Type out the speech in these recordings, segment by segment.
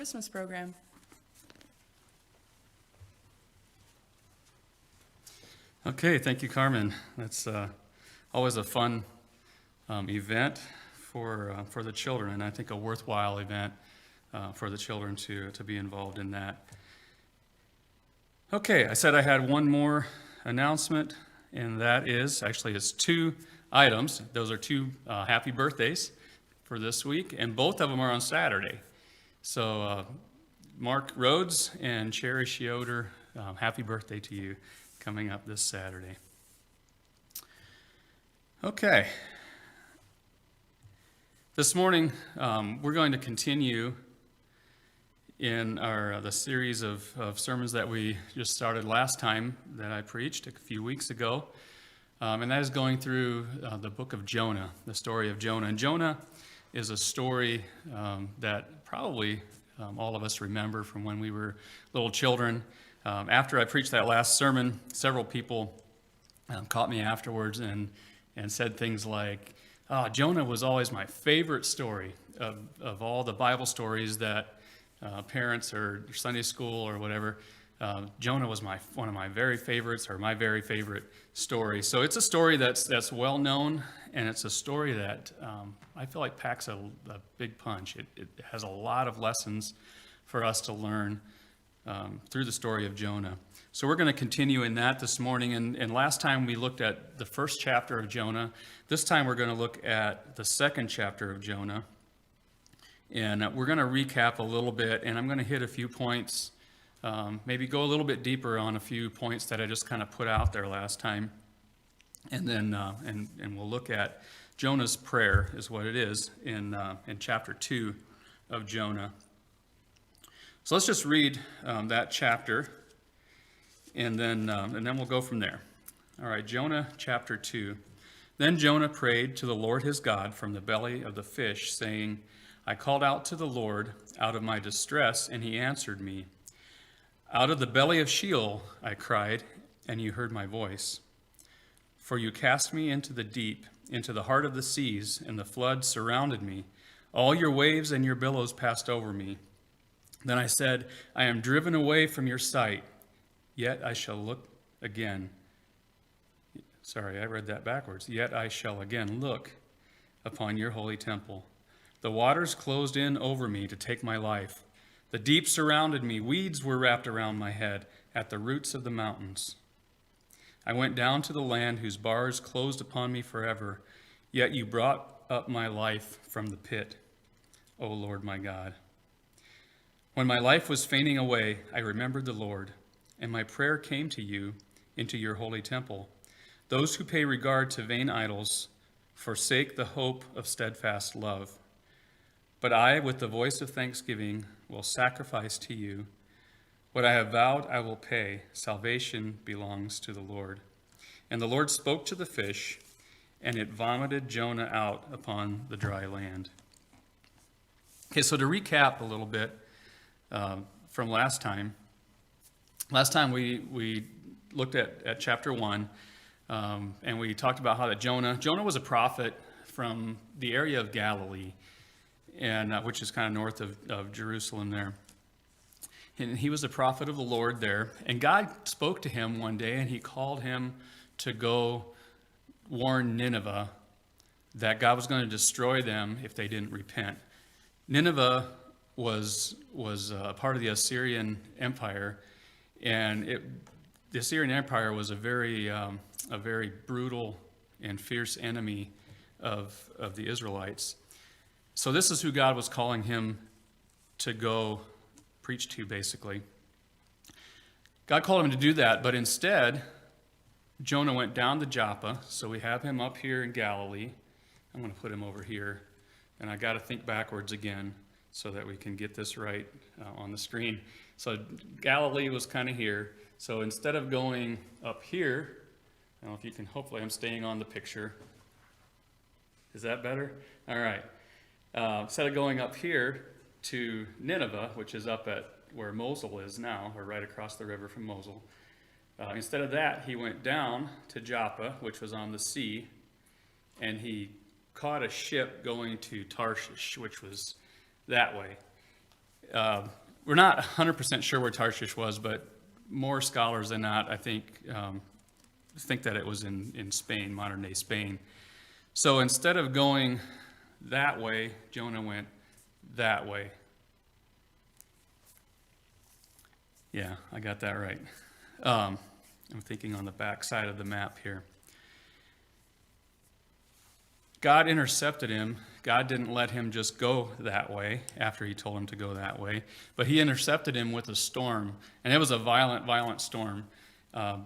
Christmas program. Okay, thank you, Carmen. That's always a fun event for the children, and I think a worthwhile event for the children to be involved in that. Okay, I said I had one more announcement, and that is, actually it's two items. Those are two happy birthdays for this week, and both of them are on Saturday. So Mark Rhodes and Sherry Schioter, happy birthday to you, coming up this Saturday. Okay. This morning, we're going to continue in the series of sermons that we just started last time that I preached a few weeks ago. And that is going through the book of Jonah, the story of Jonah. And Jonah is a story that probably all of us remember from when we were little children. After I preached that last sermon, several people caught me afterwards and said things like, "Oh, Jonah was always my favorite story of all the Bible stories that parents or Sunday school or whatever. Jonah was one of my very favorites, or my very favorite story." So it's a story that's well known, and it's a story that I feel like packs a big punch. It has a lot of lessons for us to learn through the story of Jonah. So we're going to continue in that this morning. And last time we looked at the first chapter of Jonah. This time we're going to look at the second chapter of Jonah. And we're going to recap a little bit, and I'm going to hit a few points, maybe go a little bit deeper on a few points that I just kind of put out there last time. And then and we'll look at Jonah's prayer is what it is in chapter 2 of Jonah. So let's just read that chapter, and then we'll go from there. All right, Jonah chapter 2. Then Jonah prayed to the Lord his God from the belly of the fish, saying, "I called out to the Lord out of my distress, and he answered me. Out of the belly of Sheol I cried, and you heard my voice. For you cast me into the deep, into the heart of the seas, and the flood surrounded me. All your waves and your billows passed over me. Then I said, I am driven away from your sight, yet I shall look again." Sorry, I read that backwards. "Yet I shall again look upon your holy temple. The waters closed in over me to take my life. The deep surrounded me. Weeds were wrapped around my head at the roots of the mountains. I went down to the land whose bars closed upon me forever. Yet you brought up my life from the pit, O Lord my God. When my life was fainting away, I remembered the Lord, and my prayer came to you into your holy temple. Those who pay regard to vain idols forsake the hope of steadfast love. But I, with the voice of thanksgiving, will sacrifice to you. What I have vowed I will pay. Salvation belongs to the Lord." And the Lord spoke to the fish, and it vomited Jonah out upon the dry land. Okay, so to recap a little bit from last time. Last time we looked at chapter 1, and we talked about how that Jonah was a prophet from the area of Galilee, and which is kind of north of Jerusalem there. And he was a prophet of the Lord there. And God spoke to him one day, and he called him to go warn Nineveh that God was going to destroy them if they didn't repent. Nineveh was a part of the Assyrian Empire, and the Assyrian Empire was a very brutal and fierce enemy of the Israelites. So this is who God was calling him to go preach to, basically. God called him to do that, but instead, Jonah went down to Joppa. So we have him up here in Galilee. I'm going to put him over here, and I got to think backwards again so that we can get this right on the screen. So Galilee was kind of here. So instead of going up here, I don't know if you can, hopefully I'm staying on the picture. Is that better? All right. Instead of going up here to Nineveh, which is up at where Mosul is now, or right across the river from Mosul, instead of that, he went down to Joppa, which was on the sea, and he caught a ship going to Tarshish, which was that way. we're not 100% sure where Tarshish was, but more scholars than not, I think that it was in Spain, modern-day Spain. So instead of going that way, Jonah went that way. Yeah, I got that right. I'm thinking on the back side of the map here. God intercepted him. God didn't let him just go that way after he told him to go that way, but he intercepted him with a storm, and it was a violent, violent storm.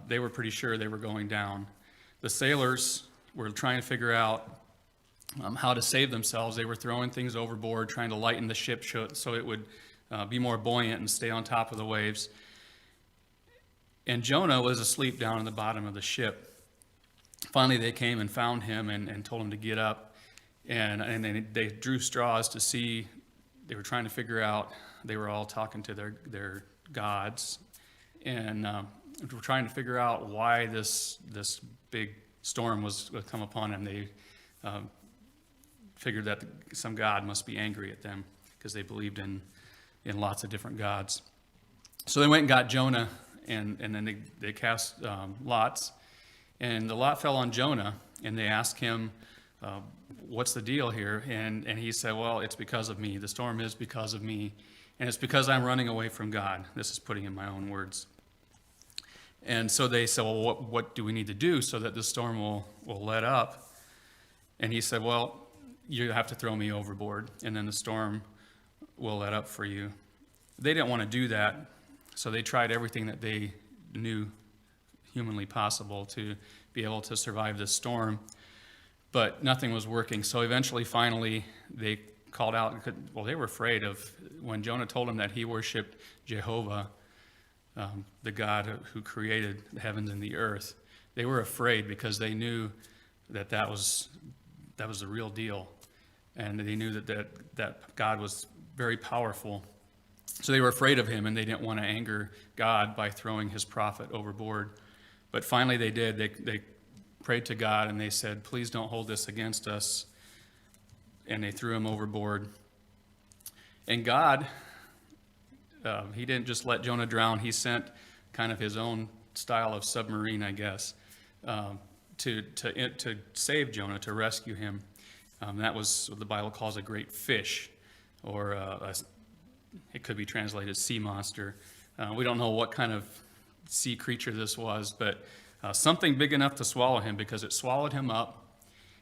They were pretty sure they were going down. The sailors were trying to figure out how to save themselves. They were throwing things overboard, trying to lighten the ship so it would be more buoyant and stay on top of the waves. And Jonah was asleep down in the bottom of the ship. Finally, they came and found him and told him to get up. And then they drew straws to see. They were trying to figure out. They were all talking to their gods. And were trying to figure out why this big storm would come upon them. They figured that some god must be angry at them because they believed in lots of different gods. So they went and got Jonah, and then they cast lots. And the lot fell on Jonah, and they asked him, what's the deal here? And he said, well, it's because of me. The storm is because of me, and it's because I'm running away from God. This is putting in my own words. And so they said, well, what do we need to do so that the storm will let up? And he said, well, you have to throw me overboard, and then the storm will let up for you. They didn't want to do that, so they tried everything that they knew humanly possible to be able to survive this storm, but nothing was working. So eventually, finally, they called out. Well, they were afraid of when Jonah told them that he worshipped Jehovah, the God who created the heavens and the earth. They were afraid because they knew that was the real deal, and they knew that God was very powerful. So they were afraid of him, and they didn't want to anger God by throwing his prophet overboard. But finally they did. They prayed to God, and they said, please don't hold this against us. And they threw him overboard. And God, he didn't just let Jonah drown. He sent kind of his own style of submarine, I guess, to save Jonah, to rescue him. That was what the Bible calls a great fish, or it could be translated sea monster. We don't know what kind of sea creature this was, but something big enough to swallow him, because it swallowed him up,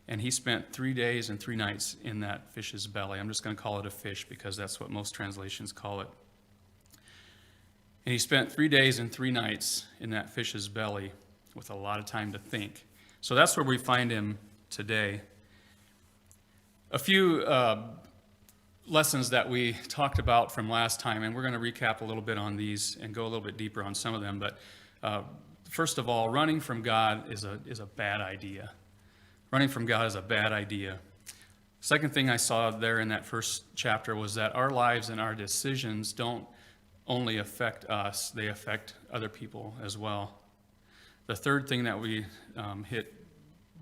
and he spent 3 days and 3 nights in that fish's belly. I'm just going to call it a fish because that's what most translations call it. And he spent 3 days and 3 nights in that fish's belly with a lot of time to think. So that's where we find him today. A few lessons that we talked about from last time, and we're going to recap a little bit on these and go a little bit deeper on some of them. But first of all, running from God is a bad idea. Running from God is a bad idea. Second thing I saw there in that first chapter was that our lives and our decisions don't only affect us, they affect other people as well. The third thing that we hit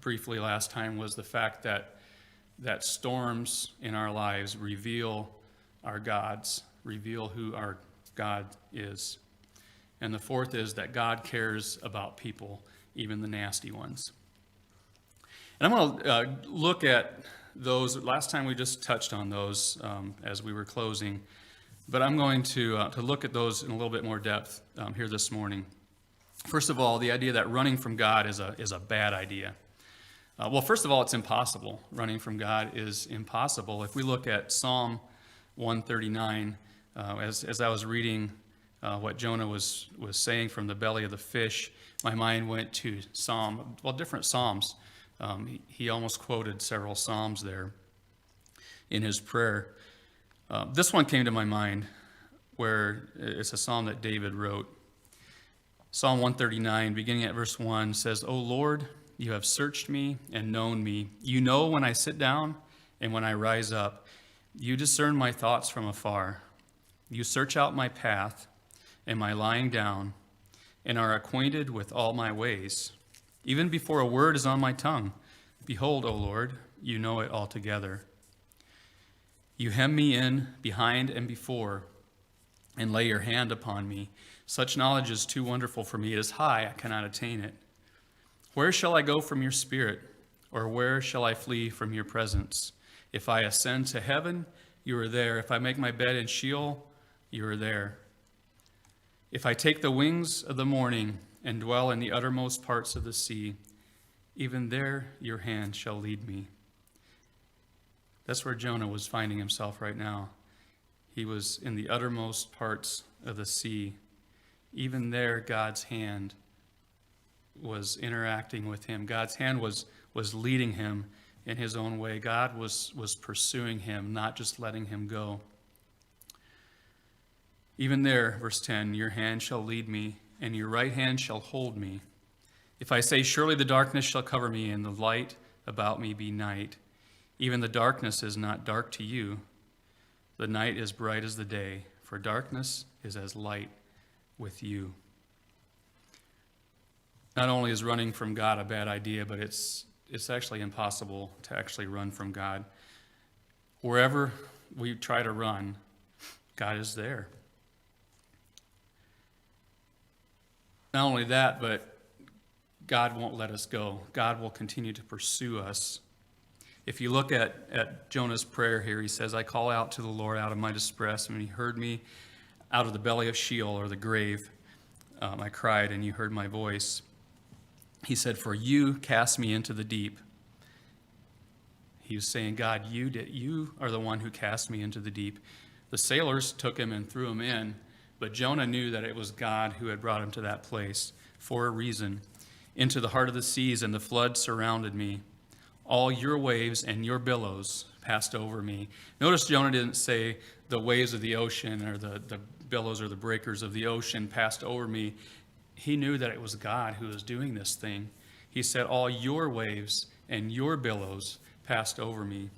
briefly last time was the fact that storms in our lives reveal our gods, reveal who our God is. And the fourth is that God cares about people, even the nasty ones. And I'm going to look at those. Last time we just touched on those as we were closing, but I'm going to look at those in a little bit more depth here this morning. First of all, the idea that running from God is a bad idea. Well, first of all, it's impossible. Running from God is impossible. If we look at Psalm 139, as I was reading what Jonah was saying from the belly of the fish, my mind went to different Psalms. He almost quoted several Psalms there in his prayer. This one came to my mind, where it's a psalm that David wrote. Psalm 139, beginning at verse 1, says, O Lord, you have searched me and known me. You know when I sit down and when I rise up. You discern my thoughts from afar. You search out my path and my lying down, and are acquainted with all my ways. Even before a word is on my tongue, behold, O Lord, you know it altogether. You hem me in behind and before. and lay your hand upon me. Such knowledge is too wonderful for me. It is high, I cannot attain it. Where shall I go from your spirit? Or where shall I flee from your presence? If I ascend to heaven, you are there. If I make my bed in Sheol, you are there. If I take the wings of the morning and dwell in the uttermost parts of the sea, even there your hand shall lead me. That's where Jonah was finding himself right now. He was in the uttermost parts of the sea. Even there, God's hand was interacting with him. God's hand was leading him in his own way. God was pursuing him, not just letting him go. Even there, verse 10, your hand shall lead me, and your right hand shall hold me. If I say, surely the darkness shall cover me, and the light about me be night, even the darkness is not dark to you. The night is bright as the day, for darkness is as light with you. Not only is running from God a bad idea, but it's actually impossible to actually run from God. Wherever we try to run, God is there. Not only that, but God won't let us go. God will continue to pursue us. If you look at Jonah's prayer here, he says, I call out to the Lord out of my distress, and he heard me out of the belly of Sheol, or the grave. I cried, and you heard my voice. He said, for you cast me into the deep. He was saying, God, you are the one who cast me into the deep. The sailors took him and threw him in, but Jonah knew that it was God who had brought him to that place for a reason. Into the heart of the seas, and the flood surrounded me. All your waves and your billows passed over me. Notice Jonah didn't say the waves of the ocean, or the billows or the breakers of the ocean passed over me. He knew that it was God who was doing this thing. He said, all your waves and your billows passed over me.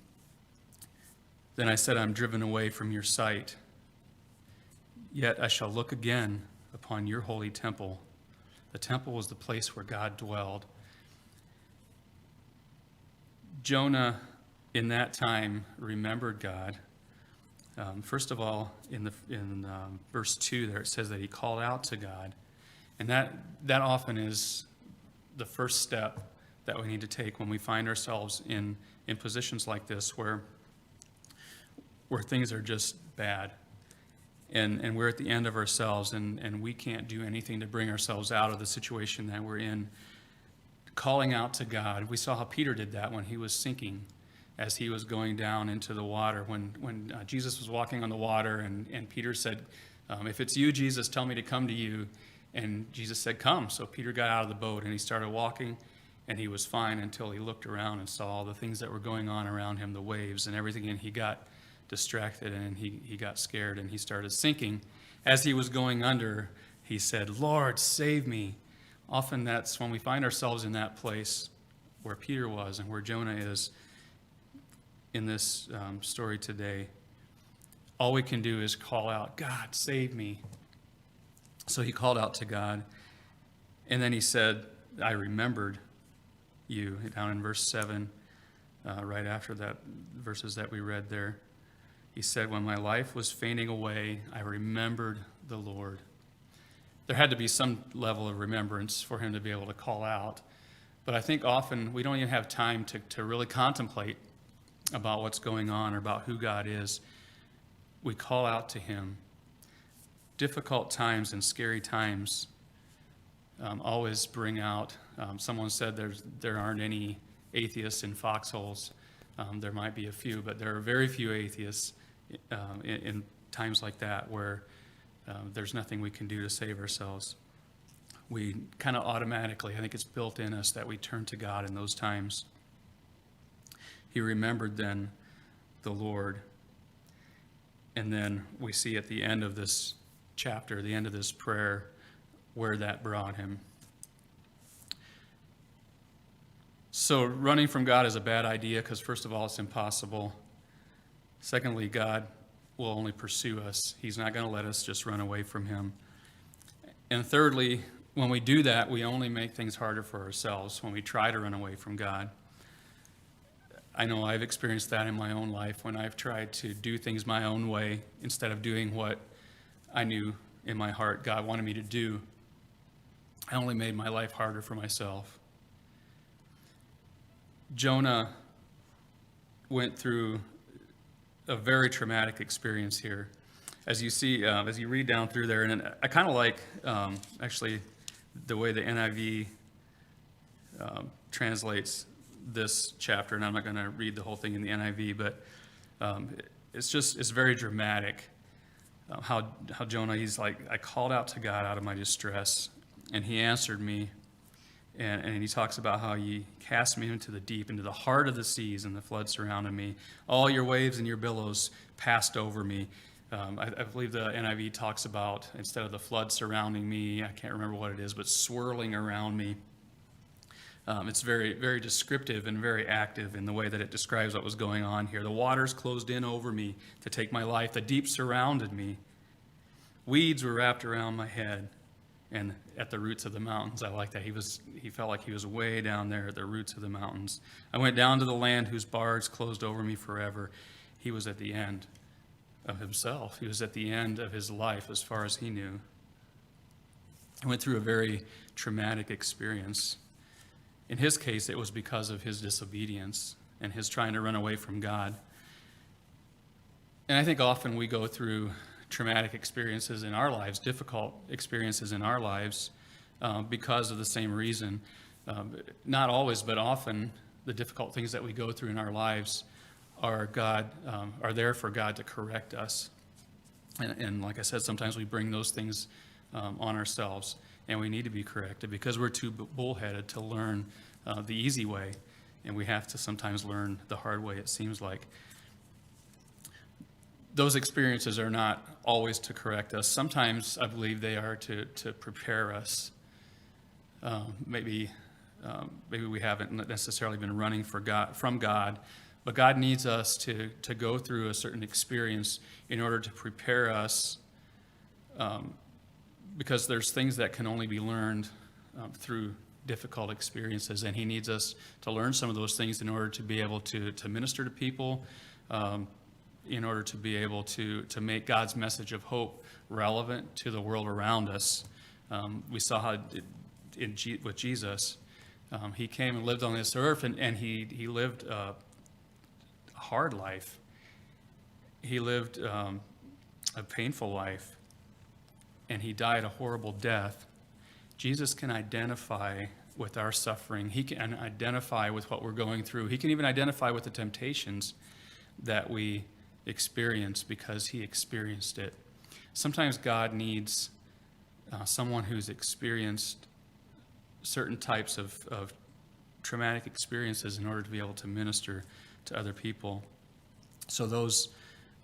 Then I said, I'm driven away from your sight. Yet I shall look again upon your holy temple. The temple was the place where God dwelled. Jonah, in that time, remembered God. First of all, in verse 2 there, it says that he called out to God. And that often is the first step that we need to take when we find ourselves in positions like this where things are just bad. And we're at the end of ourselves, and we can't do anything to bring ourselves out of the situation that we're in. Calling out to God. We saw how Peter did that when he was sinking, as he was going down into the water. When Jesus was walking on the water, and Peter said, if it's you, Jesus, tell me to come to you. And Jesus said, come. So Peter got out of the boat, and he started walking, and he was fine until he looked around and saw all the things that were going on around him, the waves and everything, and he got distracted, and he got scared, and he started sinking. As he was going under, he said, Lord, save me. Often that's when we find ourselves in that place where Peter was and where Jonah is in this story today. All we can do is call out, God, save me. So he called out to God, and then he said, I remembered you, down in verse 7, right after that verses that we read there. He said, when my life was fainting away, I remembered the Lord. There had to be some level of remembrance for him to be able to call out. But I think often we don't even have time to really contemplate about what's going on or about who God is. We call out to him. Difficult times and scary times always bring out, someone said there aren't any atheists in foxholes. There might be a few, but there are very few atheists in times like that where there's nothing we can do to save ourselves. We kind of automatically, I think it's built in us that we turn to God in those times. He remembered then the Lord. And then we see at the end of this chapter, the end of this prayer, where that brought him. So running from God is a bad idea because, first of all, it's impossible. Secondly, God will only pursue us. He's not going to let us just run away from him. And thirdly, when we do that, we only make things harder for ourselves when we try to run away from God. I know I've experienced that in my own life when I've tried to do things my own way instead of doing what I knew in my heart God wanted me to do, I only made my life harder for myself. Jonah went through a very traumatic experience here. As you see, as you read down through there, and I kind of like, actually, the way the NIV translates this chapter, and I'm not going to read the whole thing in the NIV, but it's very dramatic. How Jonah, he's like, I called out to God out of my distress, and he answered me. And he talks about how he cast me into the deep, into the heart of the seas, and the flood surrounded me. All your waves and your billows passed over me. I believe the NIV talks about, instead of the flood surrounding me, I can't remember what it is, but swirling around me. It's very, very descriptive and very active in the way that it describes what was going on here. The waters closed in over me to take my life. The deep surrounded me. Weeds were wrapped around my head and at the roots of the mountains. I like that. He felt like he was way down there at the roots of the mountains. I went down to the land whose bars closed over me forever. He was at the end of himself. He was at the end of his life as far as he knew. He went through a very traumatic experience. In his case, it was because of his disobedience and his trying to run away from God. And I think often we go through traumatic experiences in our lives, difficult experiences in our lives, because of the same reason. Not always, but often, the difficult things that we go through in our lives are there for God to correct us. And like I said, sometimes we bring those things on ourselves, and we need to be corrected because we're too bullheaded to learn the easy way, and we have to sometimes learn the hard way, it seems like. Those experiences are not always to correct us. Sometimes I believe they are to prepare us. Maybe we haven't necessarily been running from God, but God needs us to go through a certain experience in order to prepare us, because there's things that can only be learned through difficult experiences, and He needs us to learn some of those things in order to be able to minister to people, in order to be able to make God's message of hope relevant to the world around us. We saw how with Jesus, He came and lived on this earth, and he lived a hard life. He lived a painful life, and He died a horrible death. Jesus can identify with our suffering. He can identify with what we're going through. He can even identify with the temptations that we experience because He experienced it. Sometimes God needs someone who's experienced certain types of traumatic experiences in order to be able to minister to other people. So those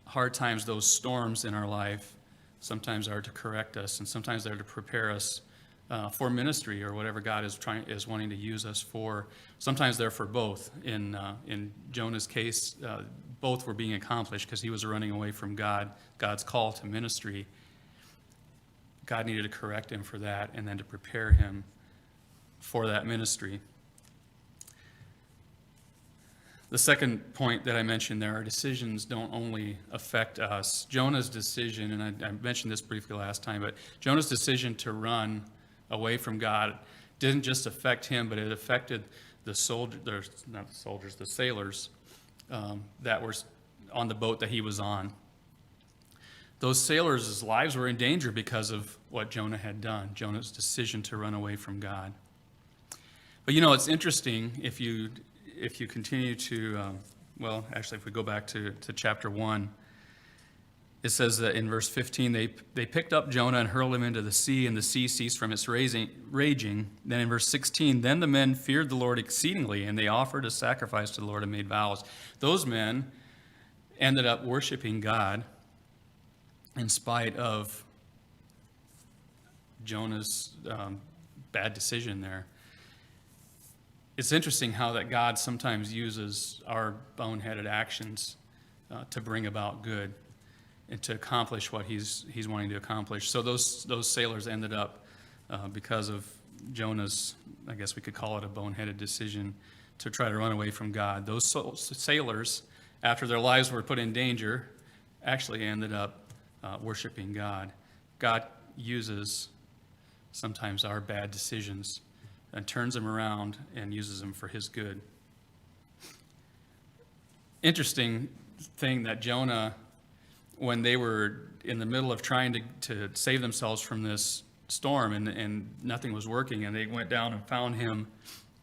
hard times, those storms in our life, sometimes are to correct us, and sometimes they're to prepare us for ministry or whatever God is wanting to use us for. Sometimes they're for both. In Jonah's case, both were being accomplished because he was running away from God's call to ministry. God needed to correct him for that and then to prepare him for that ministry. The second point that I mentioned there, our decisions don't only affect us. Jonah's decision, and I mentioned this briefly last time, but Jonah's decision to run away from God didn't just affect him, but it affected the sailors that were on the boat that he was on. Those sailors' lives were in danger because of what Jonah had done, Jonah's decision to run away from God. But it's interesting if you continue to, if we go back to chapter 1, it says that in verse 15, they picked up Jonah and hurled him into the sea, and the sea ceased from its raging. Then in verse 16, then the men feared the Lord exceedingly, and they offered a sacrifice to the Lord and made vows. Those men ended up worshiping God in spite of Jonah's bad decision there. It's interesting how that God sometimes uses our boneheaded actions to bring about good and to accomplish what he's wanting to accomplish. So those sailors ended up, because of Jonah's, I guess we could call it a boneheaded decision to try to run away from God. Those sailors, after their lives were put in danger, actually ended up worshiping God God uses sometimes our bad decisions and turns them around and uses them for his good. Interesting thing that Jonah, when they were in the middle of trying to save themselves from this storm and nothing was working, and they went down and found him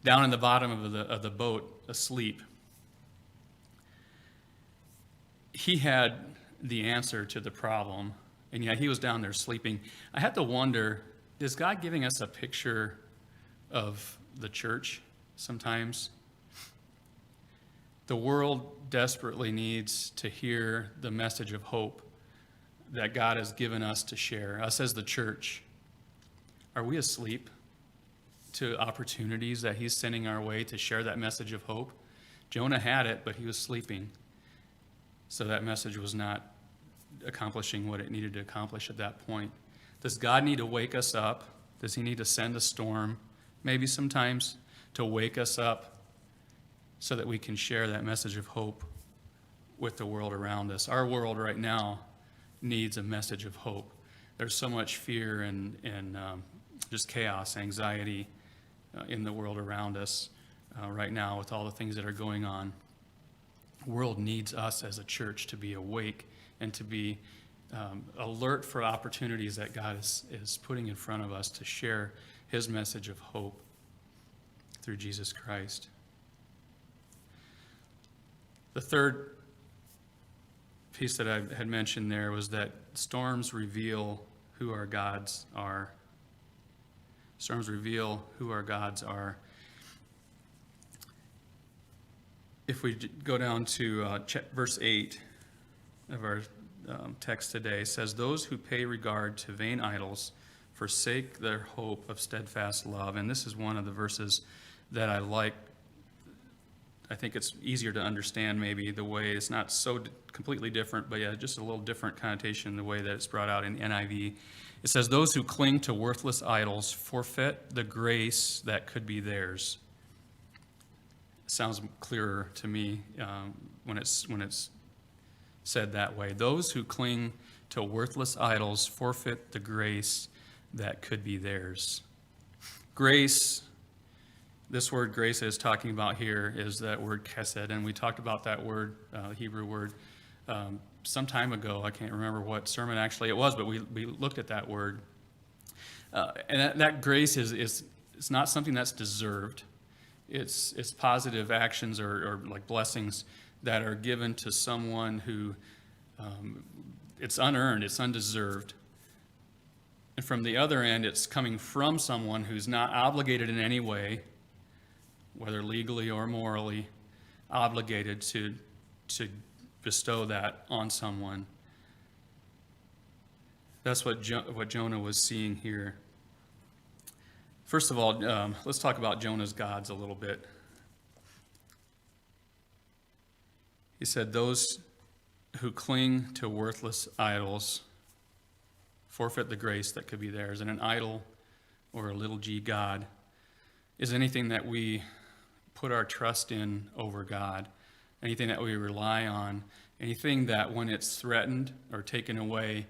down in the bottom of the boat asleep. He had the answer to the problem, and yet he was down there sleeping. I had to wonder, is God giving us a picture of the church sometimes? The world desperately needs to hear the message of hope that God has given us to share, us as the church. Are we asleep to opportunities that he's sending our way to share that message of hope? Jonah had it, but he was sleeping. So that message was not accomplishing what it needed to accomplish at that point. Does God need to wake us up? Does he need to send a storm, maybe sometimes, to wake us up so that we can share that message of hope with the world around us? Our world right now needs a message of hope. There's so much fear and just chaos, anxiety in the world around us right now with all the things that are going on. The world needs us as a church to be awake and to be alert for opportunities that God is putting in front of us to share his message of hope through Jesus Christ. The third piece that I had mentioned there was that storms reveal who our gods are. Storms reveal who our gods are. If we go down to verse 8 of our text today, it says, "Those who pay regard to vain idols forsake their hope of steadfast love." And this is one of the verses that I like. I think it's easier to understand maybe the way it's not so completely different, but yeah, just a little different connotation in the way that it's brought out in NIV. It says, "Those who cling to worthless idols forfeit the grace that could be theirs." It sounds clearer to me when it's said that way. Those who cling to worthless idols forfeit the grace that could be theirs. Grace. This word grace that is talking about here is that word chesed, and we talked about that word, Hebrew word, some time ago. I can't remember what sermon actually it was, but we looked at that word. And that grace is it's not something that's deserved. It's positive actions or like blessings that are given to someone who it's unearned, it's undeserved. And from the other end, it's coming from someone who's not obligated in any way, whether legally or morally, obligated to bestow that on someone. That's what Jonah was seeing here. First of all, let's talk about Jonah's gods a little bit. He said, "Those who cling to worthless idols forfeit the grace that could be theirs." And an idol, or a little g god, is anything that we put our trust in over God, anything that we rely on, anything that when it's threatened or taken away,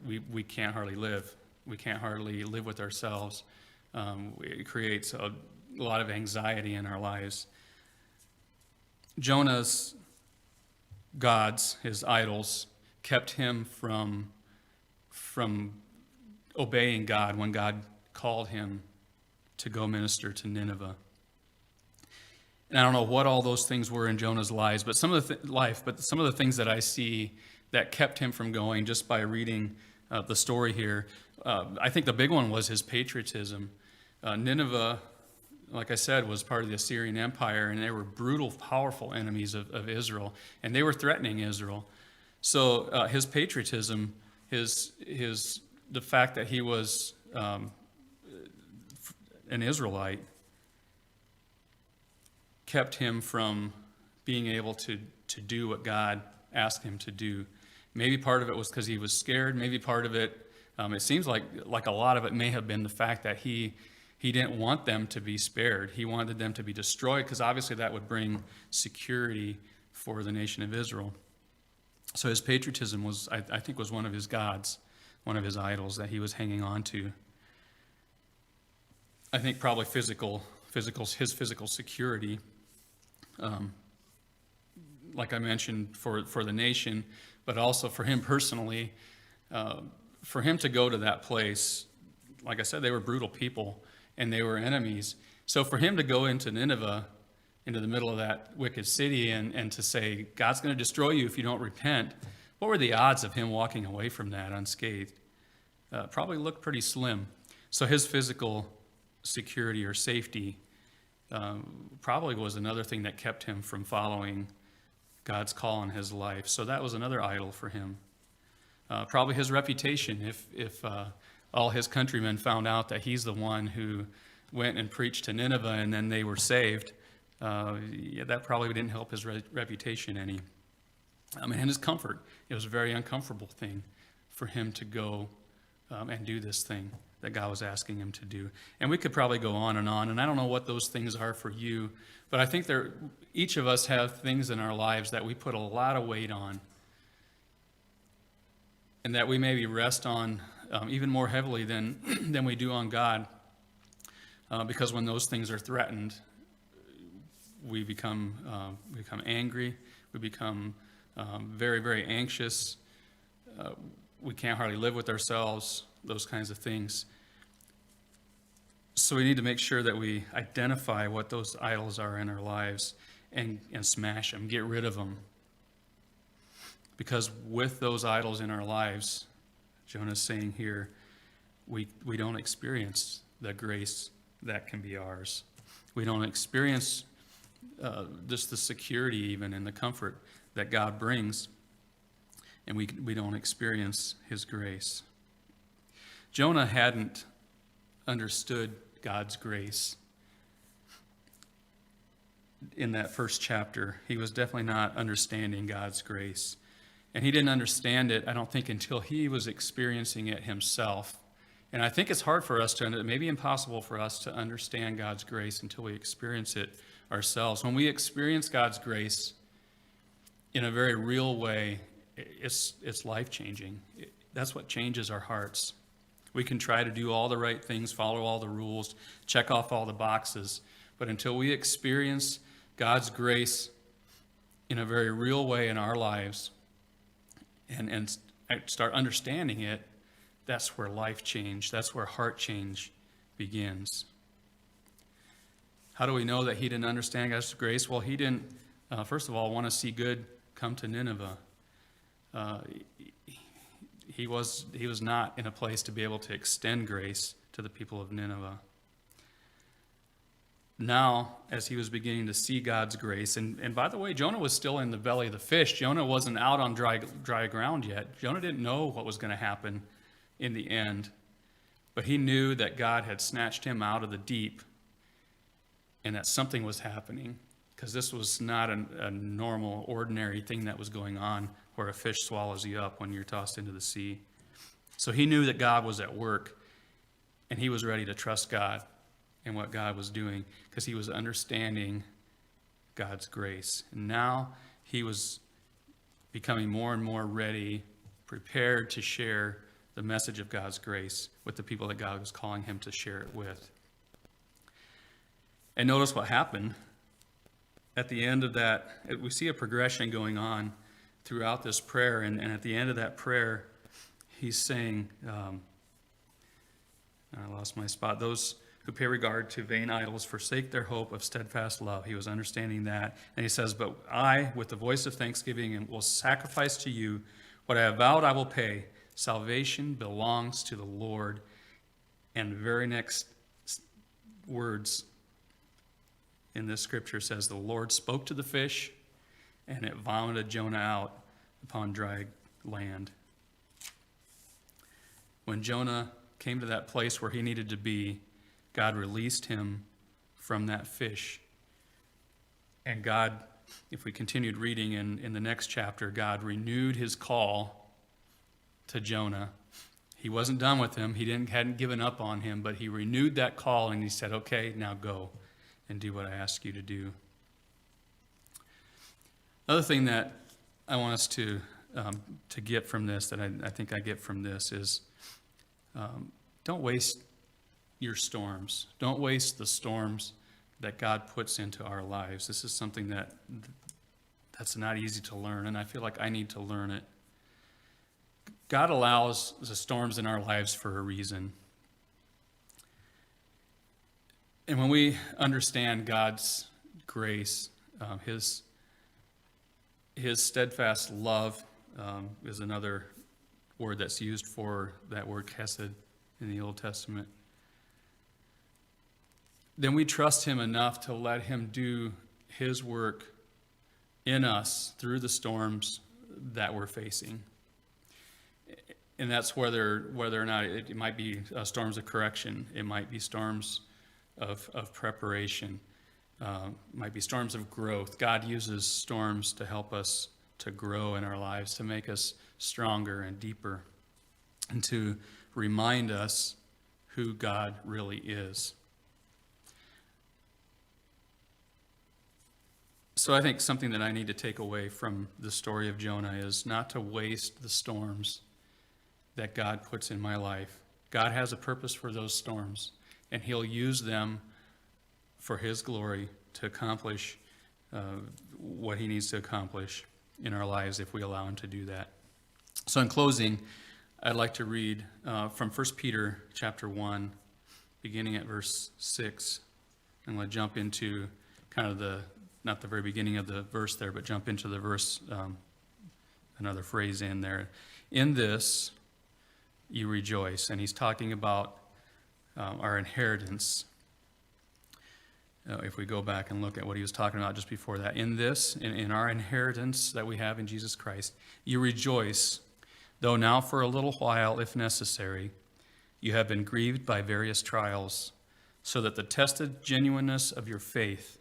we can't hardly live. We can't hardly live with ourselves. It creates a lot of anxiety in our lives. Jonah's gods, his idols, kept him from obeying God when God called him to go minister to Nineveh. And I don't know what all those things were in Jonah's lives, but some of the things that I see that kept him from going just by reading the story here, I think the big one was his patriotism. Nineveh, like I said, was part of the Assyrian Empire, and they were brutal, powerful enemies of Israel, and they were threatening Israel. So his patriotism, the fact that he was an Israelite, kept him from being able to do what God asked him to do. Maybe part of it was because he was scared. Maybe part of it, it seems like a lot of it may have been the fact that he didn't want them to be spared. He wanted them to be destroyed because obviously that would bring security for the nation of Israel. So his patriotism was, I think, was one of his gods one of his idols that he was hanging on to. I think probably his physical security, like I mentioned, for the nation, but also for him personally. For him to go to that place, like I said, they were brutal people and they were enemies. So for him to go into Nineveh, into the middle of that wicked city, and to say, God's going to destroy you if you don't repent, what were the odds of him walking away from that unscathed? Probably looked pretty slim. So his physical security or safety probably was another thing that kept him from following God's call on his life. So that was another idol for him. Probably his reputation. If all his countrymen found out that he's the one who went and preached to Nineveh and then they were saved, that probably didn't help his reputation any. And his comfort. It was a very uncomfortable thing for him to go and do this thing that God was asking him to do. And we could probably go on, and I don't know what those things are for you, but I think each of us have things in our lives that we put a lot of weight on, and that we maybe rest on even more heavily than we do on God, because when those things are threatened, we become angry, we become very, very anxious, we can't hardly live with ourselves, those kinds of things. So we need to make sure that we identify what those idols are in our lives and smash them, get rid of them. Because with those idols in our lives, Jonah's saying here, we don't experience the grace that can be ours. We don't experience just the security even and the comfort that God brings, and we don't experience his grace. Jonah hadn't understood God's grace in that first chapter. He was definitely not understanding God's grace. And he didn't understand it, I don't think, until he was experiencing it himself. And I think it's hard for us maybe impossible for us to understand God's grace until we experience it ourselves. When we experience God's grace in a very real way, it's life-changing. That's what changes our hearts. We can try to do all the right things, follow all the rules, check off all the boxes, but until we experience God's grace in a very real way in our lives and start understanding it, that's where life change, that's where heart change begins. How do we know that he didn't understand God's grace? Well, he didn't, first of all, want to see good come to Nineveh. He was not in a place to be able to extend grace to the people of Nineveh. Now, as he was beginning to see God's grace, and by the way, Jonah was still in the belly of the fish. Jonah wasn't out on dry ground yet. Jonah didn't know what was going to happen in the end, but he knew that God had snatched him out of the deep and that something was happening, because this was not a normal, ordinary thing that was going on where a fish swallows you up when you're tossed into the sea. So he knew that God was at work, and he was ready to trust God and what God was doing because he was understanding God's grace. And now he was becoming more and more ready, prepared to share the message of God's grace with the people that God was calling him to share it with. And notice what happened. At the end of that, we see a progression going on throughout this prayer, and at the end of that prayer, he's saying, I lost my spot, those who pay regard to vain idols forsake their hope of steadfast love. He was understanding that. And he says, but I, with the voice of thanksgiving, will sacrifice to you what I have vowed I will pay. Salvation belongs to the Lord. And the very next words in this scripture says, the Lord spoke to the fish, and it vomited Jonah out upon dry land. When Jonah came to that place where he needed to be, God released him from that fish. And God, if we continued reading in the next chapter, God renewed his call to Jonah. He wasn't done with him. He hadn't given up on him, but he renewed that call and he said, okay, now go and do what I ask you to do. Another thing that I want us to to get from this, that I think I get from this, is don't waste your storms. Don't waste the storms that God puts into our lives. This is something that's not easy to learn, and I feel like I need to learn it. God allows the storms in our lives for a reason. And when we understand God's grace, his steadfast love is another word that's used for that word chesed in the Old Testament, then we trust him enough to let him do his work in us through the storms that we're facing. And that's whether or not it might be storms of correction, it might be storms of preparation, might be storms of growth. God uses storms to help us to grow in our lives, to make us stronger and deeper, and to remind us who God really is. So I think something that I need to take away from the story of Jonah is not to waste the storms that God puts in my life. God has a purpose for those storms, and he'll use them for his glory to accomplish what he needs to accomplish in our lives if we allow him to do that. So in closing, I'd like to read from 1 Peter chapter 1, beginning at verse 6. I'm going to jump into kind of not the very beginning of the verse there, but jump into the verse, another phrase in there. In this you rejoice. And he's talking about our inheritance. If we go back and look at what he was talking about just before that. In this, in our inheritance that we have in Jesus Christ, you rejoice, though now for a little while, if necessary, you have been grieved by various trials, so that the tested genuineness of your faith,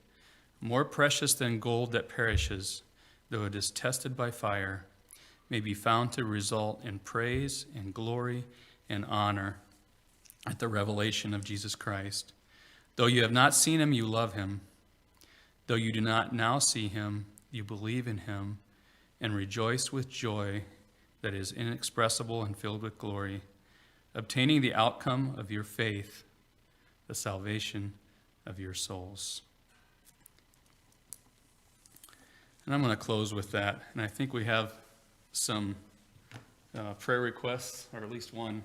more precious than gold that perishes, though it is tested by fire, may be found to result in praise and glory and honor at the revelation of Jesus Christ. Though you have not seen him, you love him. Though you do not now see him, you believe in him and rejoice with joy that is inexpressible and filled with glory, obtaining the outcome of your faith, the salvation of your souls. And I'm going to close with that. And I think we have some prayer requests, or at least one